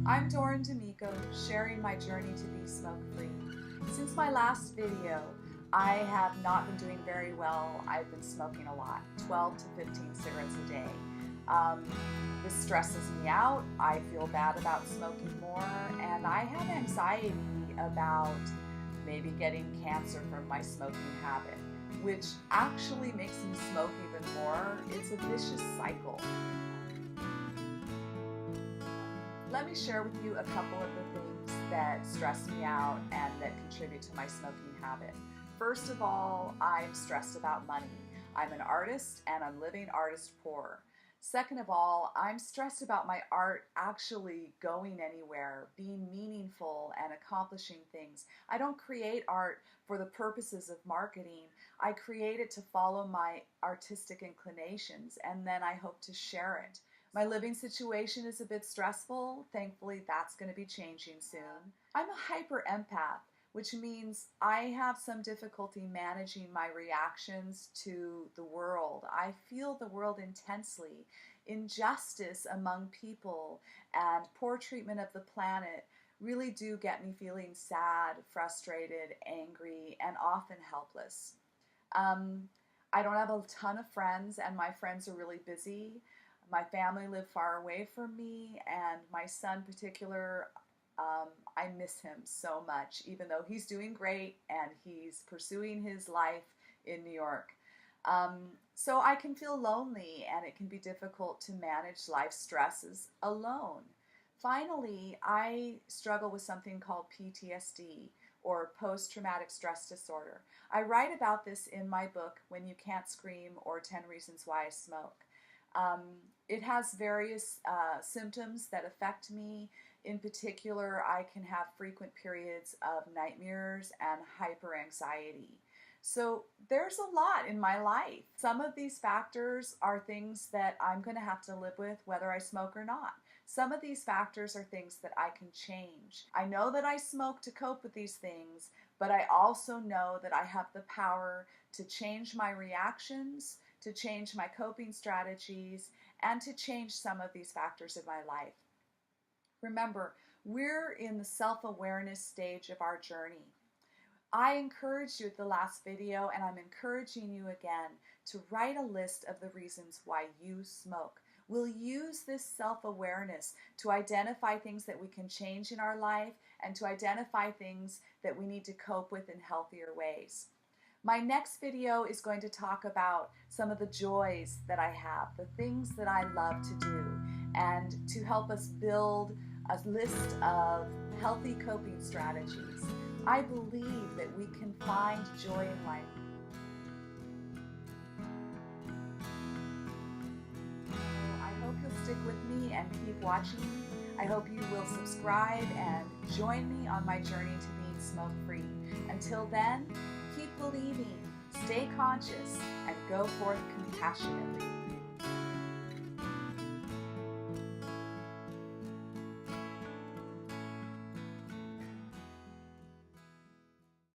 I'm Doran D'Amico, sharing my journey to be smoke-free. Since my last video, I have not been doing very well. I've been smoking a lot, 12 to 15 cigarettes a day. This stresses me out. I feel bad about smoking more, and I have anxiety about maybe getting cancer from my smoking habit, which actually makes me smoke even more. It's a vicious cycle. Let me share with you a couple of the things that stress me out and that contribute to my smoking habit. First of all, I'm stressed about money. I'm an artist and I'm living artist poor. Second of all, I'm stressed about my art actually going anywhere, being meaningful and accomplishing things. I don't create art for the purposes of marketing. I create it to follow my artistic inclinations, and then I hope to share it. My living situation is a bit stressful. Thankfully, that's going to be changing soon. I'm a hyper empath, which means I have some difficulty managing my reactions to the world. I feel the world intensely. Injustice among people and poor treatment of the planet really do get me feeling sad, frustrated, angry, and often helpless. I don't have a ton of friends, and my friends are really busy. My family live far away from me, and my son in particular, I miss him so much, even though he's doing great and he's pursuing his life in New York. So I can feel lonely, and it can be difficult to manage life stresses alone. Finally, I struggle with something called PTSD, or post-traumatic stress disorder. I write about this in my book, When You Can't Scream, or 10 Reasons Why I Smoke. It has various symptoms that affect me. In particular, I can have frequent periods of nightmares and hyperanxiety. So there's a lot in my life. Some of these factors are things that I'm going to have to live with whether I smoke or not. Some of these factors are things that I can change. I know that I smoke to cope with these things, but I also know that I have the power to change my reactions, to change my coping strategies, and to change some of these factors in my life. Remember, we're in the self-awareness stage of our journey. I encouraged you at the last video, and I'm encouraging you again to write a list of the reasons why you smoke. We'll use this self-awareness to identify things that we can change in our life and to identify things that we need to cope with in healthier ways. My next video is going to talk about some of the joys that I have, the things that I love to do, and to help us build a list of healthy coping strategies. I believe that we can find joy in life. I hope you'll stick with me and keep watching. I hope you will subscribe and join me on my journey to being smoke-free. Until then, keep believing, stay conscious, and go forth compassionately.